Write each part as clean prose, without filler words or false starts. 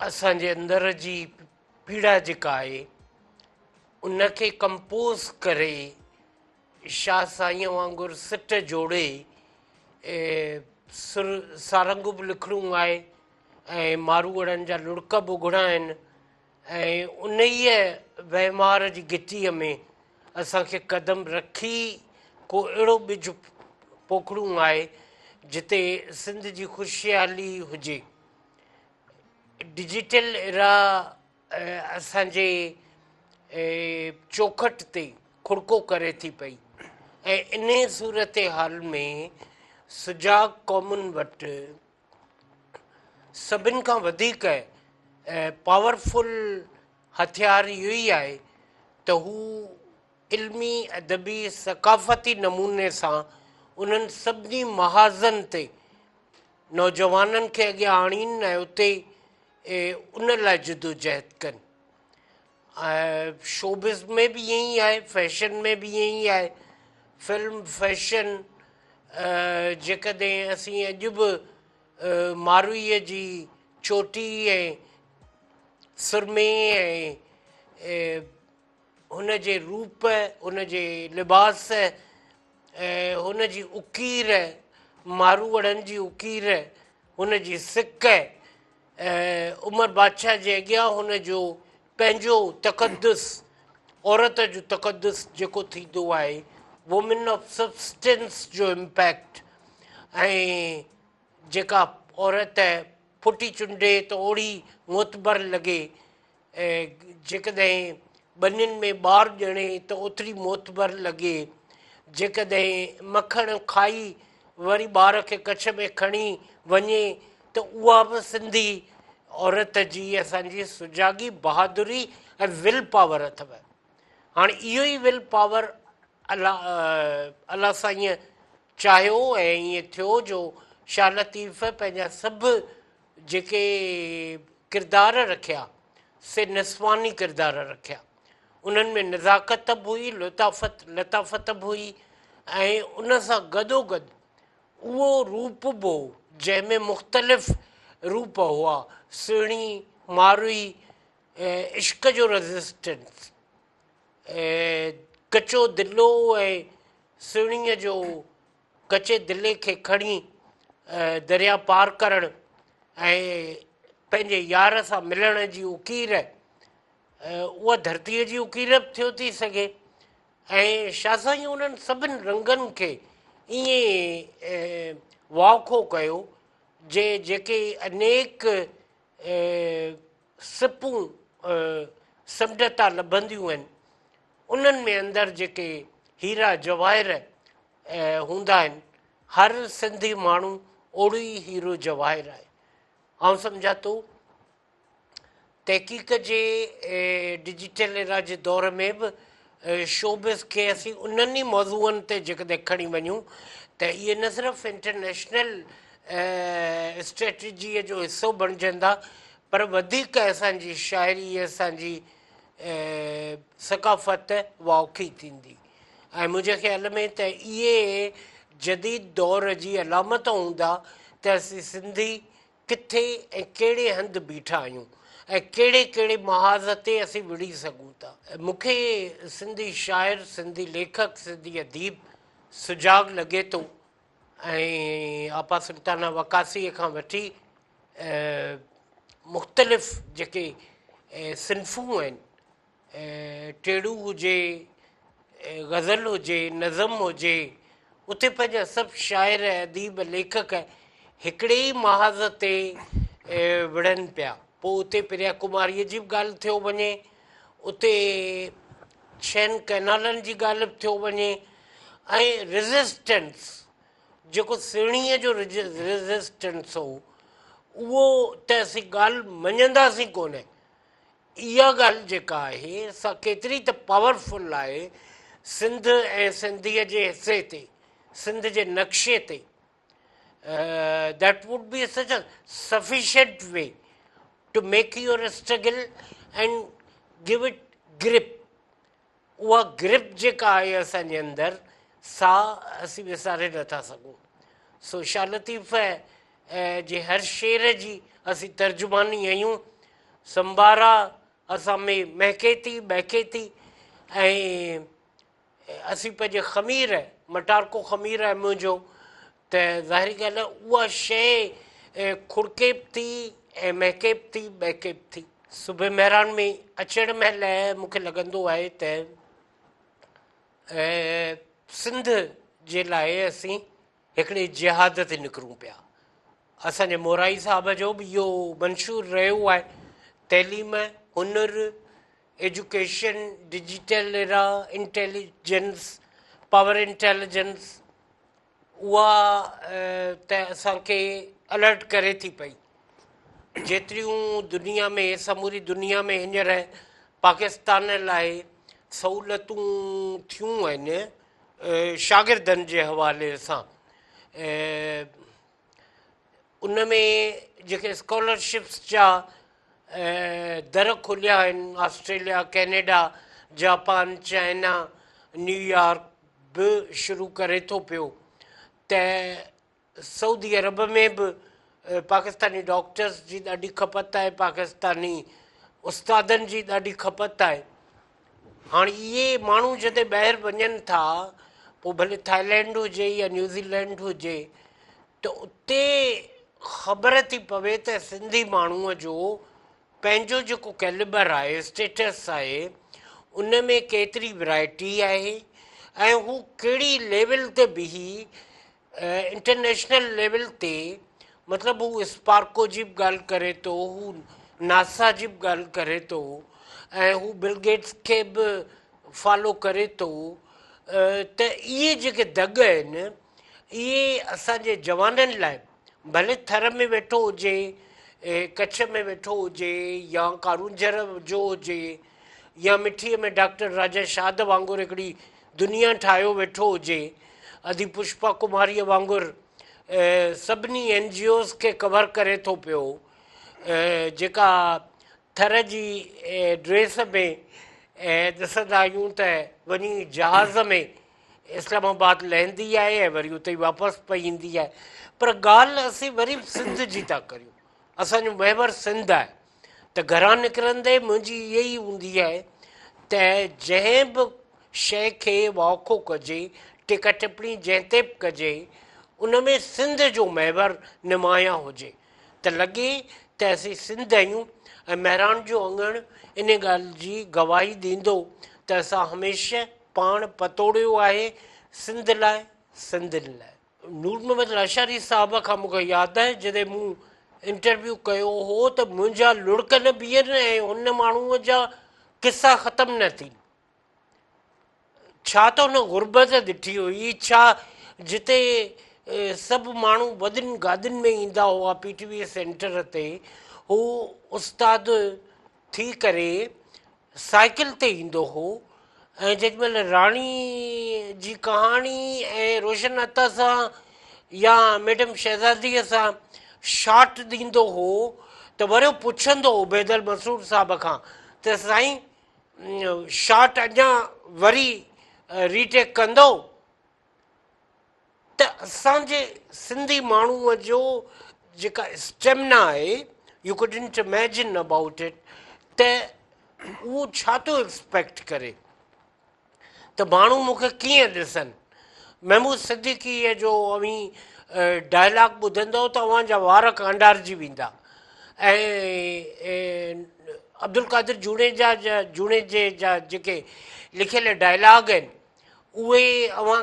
असांजे अंदर जी पीड़ा जेका आहे उनखे कंपोज़ करे शाह साईं वांगुरु सिट जोड़े सुर सारंग बि लिखिणो आहे ऐं मारूअड़नि जा लुड़क बि घुणा आहिनि ऐं उन ई वहिंवार जी गिटीअ में असांखे क़दम रखी को अहिड़ो ॿिज पोखिणो आहे जिते सिंध जी ख़ुशहाली हुजे। डिजिटल एरा असांजे चौखट ते खुड़को करे थी पई ऐं इन सूरत हाल में सुजाग क़ौमुनि वटि सभिनि खां वधीक पावरफुल हथियार इहो ई आहे त हू इल्मी अदबी सकाफ़ती नमूने सां उन्हनि सभिनी महाज़नि ते नौजवाननि खे अॻियां आणीनि ऐं उते उन लाइ जदोजहद कनि। शोबिज़ में बि ईअं ई आहे, फैशन में बि ईअं ई आहे। फिल्म फैशन जेकॾहिं असीं अॼु बि मारूईअ जी चोटी ऐं सुरमे ऐं हुन जे रूप, हुन जे लिबास, हुन जी उकीर, मारूअड़नि जी उकीर, हुन जी सिक, उमर बादशाह जे अॻियां हुन जो पंहिंजो तक़दुस, औरत जो तक़दुस जेको थींदो आहे, वुमेन ऑफ सब्सटेंस जो इम्पैक्ट, ऐं जेका औरत फुटी चुंडे त ओड़ी मोतबर लॻे, जेकॾहिं ॿनियुनि में ॿार ॼणे त ओतिरी मोतबर लॻे, जेकॾहिं मखणु खाई वरी ॿार खे कच्छ में खणी वञे त उहा बि सिंधी औरत जी असांजी सुजागी बहादुरी ऐं विल पावर अथव। हाणे इहो ई विल पावर अलाह साईं चाहियो ऐं ईअं थियो जो शाह लतीफ़ पंहिंजा सभु जेके किरदार रखिया से निस्वानी किरदार रखिया। उन्हनि में नज़ाकत बि हुई, लताफ़त बि हुई ऐं उन सां गॾोगॾु उहो रूप बि हो जंहिंमें मुख़्तलिफ़ रूप हुआ, सुहिणी, मारूई, इश्क जो रेज़िस्टेंस, कचो दिलो ऐं सुहिणीअ जो कचे दिले खे खणी दरिया पार करणु ऐं पंहिंजे यार सां मिलण जी उकीर, उहा धरतीअ जी उकीर बि थियो थी सघे। ऐं शाह साईं उन्हनि सभिनि रंगनि खे ईअं वाखो कयो जेके अनेक सिपूं समुंड तां लभंदियूं आहिनि, उन्हनि में अंदरि जेके हीरा जवाहिर हूंदा आहिनि, हर सिंधी माण्हू ओड़ो ई हीरो जवाहिर आहे। आउं सम्झा थो तहक़ीक़ जे डिजिटल एरा जे दौर में बि शोबिज़ खे असीं उन्हनि ई मौज़ूअनि ते जेकॾहिं खणी वञूं त इहे न सिर्फ़ु इंटरनेशनल स्ट्रेटजीअ जो हिसो बणिजंदा, पर वधीक असांजी शाइरी, असांजी सकाफ़त वाउखी थींदी। ऐं मुंहिंजे ख़्याल में त इहे जदीद दौर जी अलामत हूंदा त असीं सिंधी किथे ऐं कहिड़े हंधि बीठा आहियूं ऐं कहिड़े कहिड़े महाज़ ते असीं विड़ी सघूं था। मूंखे सिंधी शाइर, सिंधी लेखक, सिंधी अदीब सुजाग लॻे थो ऐं आपा सुल्ताना वकासीअ खां वठी मुख़्तलिफ़ जेके सिन्फ़ूं आहिनि, टेड़ू हुजे, ग़ज़ल हुजे, नज़म हुजे, उते पंहिंजा सभु शाइर, अदीब, लेखक हिकिड़े ई महाज़ ते विढ़नि पिया। पोइ उते प्रिया कुमारीअ जी बि ॻाल्हि थियो वञे, उते छहनि कैनालनि जी ॻाल्हि बि थियो वञे, ऐं रेज़िस्टेंस जेको सिवणीअ जो रेज़िस्टेंस हो उहो त असीं ॻाल्हि मञंदासीं कोन। इहा ॻाल्हि जेका आहे सा केतिरी त पावरफुल आहे सिंध ऐं सिंधीअ जे हिसे ते, सिंध जे नक्शे ते। That would be such a sufficient way to make your struggle and give it grip. उहा ग्रिप जेका आहे असांजे अंदरि सा असीं विसारे नथा सघूं। सो शाह लतीफ़ जे हर शेर जी असीं तर्जुमानी आहियूं संभारा असां में महके थी बहके थी ऐं असीं पंहिंजे ख़मीर मटारको ख़मीर आहे मुंहिंजो त ज़ाहिरी ॻाल्हि आहे उहा शइ खुड़के बि थी ऐं महके बि थी बहके बि थी। सूबे महिराण में अचण महिल मूंखे लॻंदो आहे त सिंध जे लाइ असीं हिकिड़े जिहाद ते निकिरूं पिया। असांजे मोराई साहब जो बि इहो मंशूर रहियो आहे, तइलीम, हुनुर, education, digital era, intelligence, power intelligence, उहा त असांखे अलर्ट करे थी पई। जेतिरियूं दुनिया में समूरी दुनिया में हींअर पाकिस्तान लाइ सहूलियतूं थियूं आहिनि शागिर्दनि जे हवाले सां, उन में जेके स्कॉलरशिप्स जा दर खुलिया आहिनि, Australia, Canada, Japan, China, New York बि शुरू करे थो पियो त सऊदी अरब में बि पाकिस्तानी डॉक्टर्स जी ॾाढी खपत आहे, पाकिस्तानी उस्तादनि जी ॾाढी खपत आहे। हाणे इहे माण्हू जॾहिं ॿाहिरि वञनि था, पोइ भले थाईलैंड हुजे या न्यूज़ीलैंड हुजे, त उते ख़बर थी पवे त सिंधी माण्हूअ जो पंहिंजो जेको कैलिबर आहे, स्टेटस आहे, उन में केतिरी वैरायटी आहे ऐं हू कहिड़ी लेवल ते बि इंटरनेशनल लेवल ते, मतिलबु हू स्पार्को जी बि ॻाल्हि करे थो, हू नासा जी बि ॻाल्हि करे थो ऐं हू बिल गेट्स खे बि फॉलो करे थो, त इहे जेके दग आहिनि इहे असांजे जवाननि लाइ, भले थर में वेठो हुजे, कच्छ में वेठो हुजे या कारूंझर जो हुजे या मिठीअ में डॉक्टर राजा शाद वांगुरु हिकिड़ी दुनिया ठाहियो वेठो हुजे, अधी पुष्पा कुमारीअ वांगुरु सभिनी NGOs खे कवर करे थो पियो, जेका थर जी ड्रेस में ॾिसंदा आहियूं त वञी जहाज़ में इस्लामाबाद लहंदी आहे ऐं वरी उते ई वापसि पई ईंदी आहे। पर ॻाल्हि असीं वरी सिंध जी था करियूं, असांजो महवर सिंध आहे, त घरां निकिरंदे मुंहिंजी इहा ई हूंदी आहे त जंहिं बि शइ खे वाखो कजे, टिका टिप्पणी जंहिं ते बि कजे, उन में सिंध जो महवर नुमायां हुजे त लॻे त असीं सिंध आहियूं ऐं महिराण जो अङण इन ॻाल्हि जी गवाही ॾींदो त असां हमेशह पाण पतोड़ियो आहे सिंध लाइ, सिंधियुनि लाइ। नूर मोहम्मद लाशारी साहब खां मूंखे यादि आहे जॾहिं मूं इंटरव्यू कयो हो त मुंहिंजा लुड़क न बीहनि ऐं हुन माण्हूअ जा किसा ख़तमु न थी। छा त हुन गुरबत ॾिठी हुई, छा जिते सभु माण्हू वॾियुनि गाॾियुनि में ईंदा हुआ PTV सेंटर ते, हू उस्ताद थी करे साइकिल ते ईंदो हो ऐं जेॾीमहिल राणी जी कहाणी ऐं रोशन अता सां या मैडम शहज़ादीअ सां शॉट ॾींदो हो त वरी पुछंदो हो बेदल मसूर साहब खां त साईं शॉट अञा वरी रीटेक कंदो। त असांजे सिंधी माण्हूअ जो जेका स्टेमिना आहे, U couldn't imagine about it, त उहो छा थो एक्सपेक्ट करे त माण्हू मूंखे कीअं ॾिसनि। महमूद सिद्दीकीअ जो अवी डायलॉग ॿुधंदो त अव्हांजा वार कांडारजी वेंदा ऐं अब्दुल कादिर जूणेजे जा जेके लिखियल डायलॉग आहिनि उहे अव्हां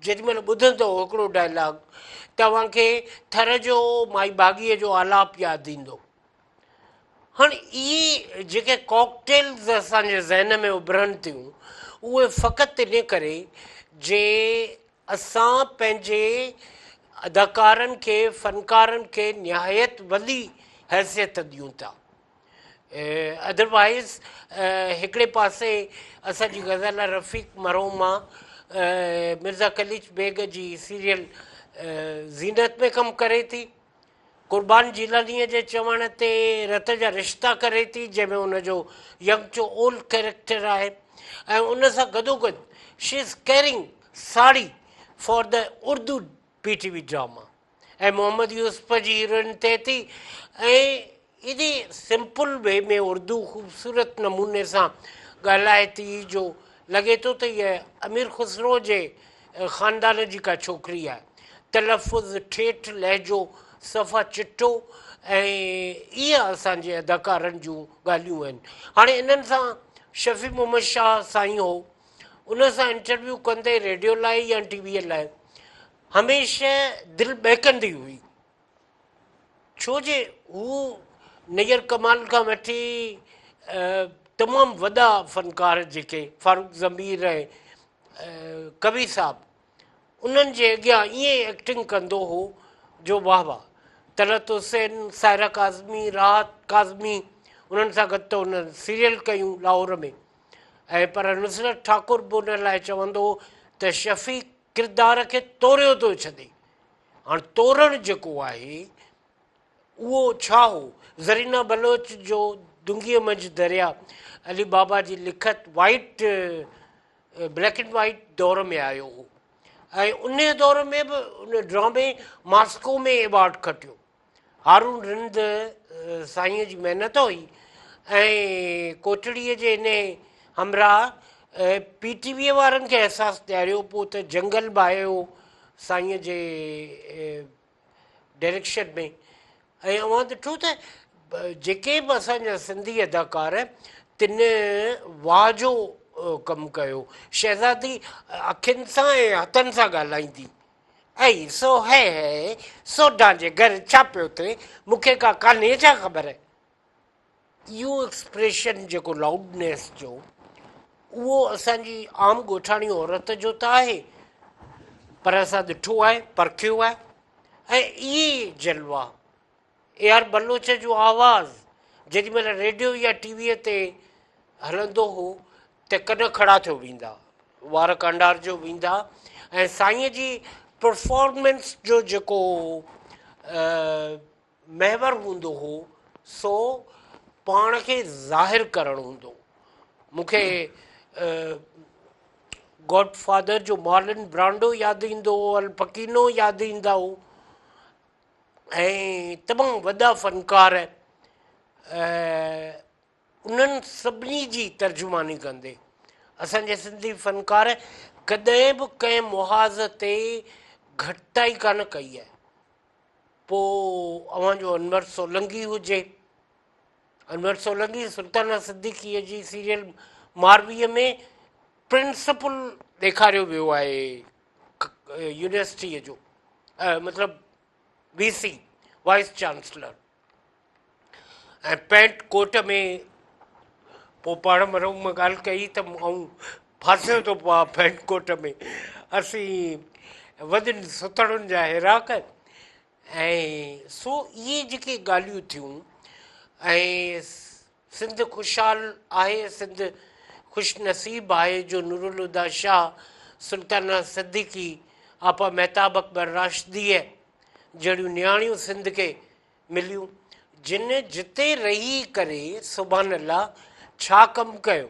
जेॾीमहिल ॿुधंदो हिकिड़ो डायलॉग त अव्हांखे थर जो माई बाग़ीअ जो आलाप यादि ईंदो। हाणे इहे जेके कॉकटेल्स असांजे ज़हन में उभरनि थियूं उहे फ़क़ति इन करे जे असां पंहिंजे अदाकारनि खे, फ़नकारनि खे निहायत वॾी हैसियत ॾियूं था। अदरवाइज़ हिकिड़े पासे असांजी ग़ज़ल रफ़ीक मरहूमा मिर्ज़ा कलीच बेग जी सीरियल ज़ीनत में कमु करे थी, क़ुर्बान जीलानीअ जे चवण ते रत जा रिश्ता करे थी, जंहिंमें हुनजो यंग जो ओल्ड कैरेक्टर आहे ऐं उन सां गॾोगॾु she is carrying sari for the Urdu PTV drama ऐं मोहम्मद यूसुफ जी हीरोइन थिए थी ऐं एॾे सिंपल वे में उर्दू ख़ूबसूरत नमूने सां ॻाल्हाए थी जो लॻे थो त इहा अमीर ख़ुसरो जे ख़ानदान जी का छोकिरी आहे। तलफ़ुज़ ठेठ लहजो सफ़ा चिटो ऐं इहे असांजे अदाकारनि जूं ॻाल्हियूं आहिनि। हाणे इन्हनि सां शफ़ी मोहम्मद शाह साईं हो, उन सां इंटरव्यू कंदे रेडियो लाइ या टीवीअ लाइ हमेशह दिलि बहकंदी हुई, छो जे हू नैयर कमाल खां वठी तमामु वॾा फ़नकार जेके फारूक ज़मीर ऐं कबीर साहब, उन्हनि जे अॻियां ईअं एक्टिंग कंदो हो जो वाह वाह। तलत हुसैन, सायरा काज़मी, राहत काज़मी, उन्हनि सां गॾु त उन्हनि सीरियल कयूं लाहौर में। ऐं पर नुसरत ठाकुर बि उन लाइ चवंदो हो त शफ़ी किरदार खे तोड़ियो थो छॾे। हाणे तोड़णु जेको आहे उहो छा हो? ज़रीना बलोच जो दुंगीअ मंझि दरिया, अली बाबा जी लिखत वाइट ब्लैक एंड वाइट दौर में आयो हो, ऐं उन दौर में बि उन ड्रामे मास्को में एवॉर्ड खटियो। हारून रिंद साईंअ जी महिनत हुई ऐं कोटड़ीअ जे इन हमराह PTV वारनि खे अहसासु ॾियारियो पोइ त जंगल बि आयो साईंअ जे डायरेक्शन में। ऐं अवां ॾिठो त जेके बि असांजा सिंधी अदाकार तिन वाह जो कमु कयो। शहज़ादी अखियुनि सां ऐं हथनि सां ॻाल्हाईंदी, ऐं सो है सोडा जे घर छा पियो थिए, मूंखे का कान्हे छा ख़बर। इहो एक्सप्रेशन जेको लाउडनेस जो, उहो असांजी आम ॻोठाणी औरत जो त आहे, पर असां ॾिठो आहे, परखियो आहे। ऐं इहे जलवा AR बलोच जो आवाज़ु जेॾी महिल रेडियो या टीवीअ ते हलंदो हो त कन खड़ा थियो वेंदा, वार कांडार जो वेंदा। ऐं साईंअ जी परफॉर्मेंस जो जेको महवर हूंदो हो सो पाण खे ज़ाहिर करणु हूंदो। मूंखे गॉड फादर जो मार्लन ब्रांडो यादि ईंदो हो, अल पकीनो यादि ईंदा हो, ऐं तमामु वॾा फ़नकार उन्हनि सभिनी जी तर्जुमानी कंदे असांजे सिंधी फ़नकार कॾहिं बि कंहिं मुहाज़ ते घटिताई कान कई आहे। पोइ अव्हांजो अनवर सोलंकी हुजे, अनवर सोलंकी सुल्ताना सिद्दीकीअ जी सीरियल मारवीअ में प्रिंसिपल ॾेखारियो वियो आहे यूनिवर्सिटीअ जो, मतिलबु VC वाइस चांसलर, ऐं पैंट कोट में। पोइ पाण मरऊं ॻाल्हि कई त ऐं फासियो थो पए पैंट कोट में, असीं वॾनि सुथड़ुनि जा हिराक। ऐं सो इहे जेके ॻाल्हियूं थियूं, ऐं सिंध ख़ुशहाल आहे, सिंध ख़ुशनसीब आहे जो नूरुल हुदा शाह, सुल्ताना सिद्दीकी, आपा महताब अकबर राशिदीअ जहिड़ियूं नियाणियूं सिंध खे मिलियूं, जिन जिते रही करे सुभान अल्लाह छा कमु कयो।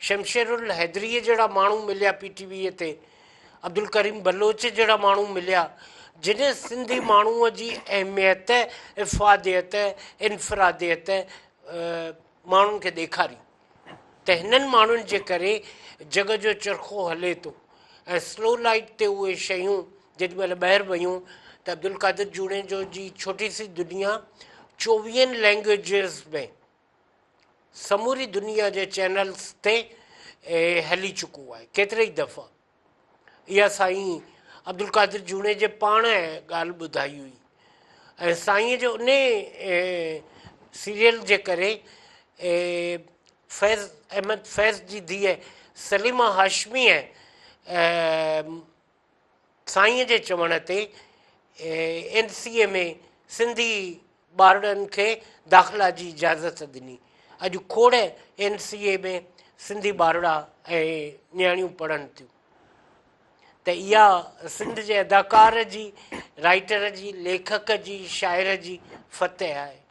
शमशेरुल हैदरीअ जहिड़ा माण्हू मिलिया PTV ते, अब्दुल करीम बलोच जहिड़ा माण्हू मिलिया, जिन सिंधी माण्हूअ जी अहमियत, इफ़ादियत, इनफ़रादियत माण्हुनि खे ॾेखारी। त हिननि माण्हुनि जे करे जग जो चरखो हले थो। ऐं स्लो लाइट ते उहे शयूं जेॾी महिल ॿाहिरि वयूं त अब्दुल कादिर जूणे जो जी छोटी सी दुनिया 24 लैंग्वेजिस में समूरी दुनिया जे चैनल्स ते हली चुको आहे केतिरे ई दफ़ा। इहा साईं अब्दुल कादिर जूणे जे पाण ॻाल्हि ॿुधाई हुई, ऐं साईंअ जो उन सीरियल जे करे फैज़ अहमद फैज़ जी धीअ सलीमा हाशमीअ साईंअ जे चवण ते NCA में सिंधी ॿारनि खे दाख़िला जी इजाज़त ॾिनी। अॼु खोड़ NCA में सिंधी ॿारड़ा ऐं नियाणियूं पढ़नि थियूं। त इहा सिंध जे अदाकार जी, राइटर जी, लेखक जी, शाइर जी फतह आहे।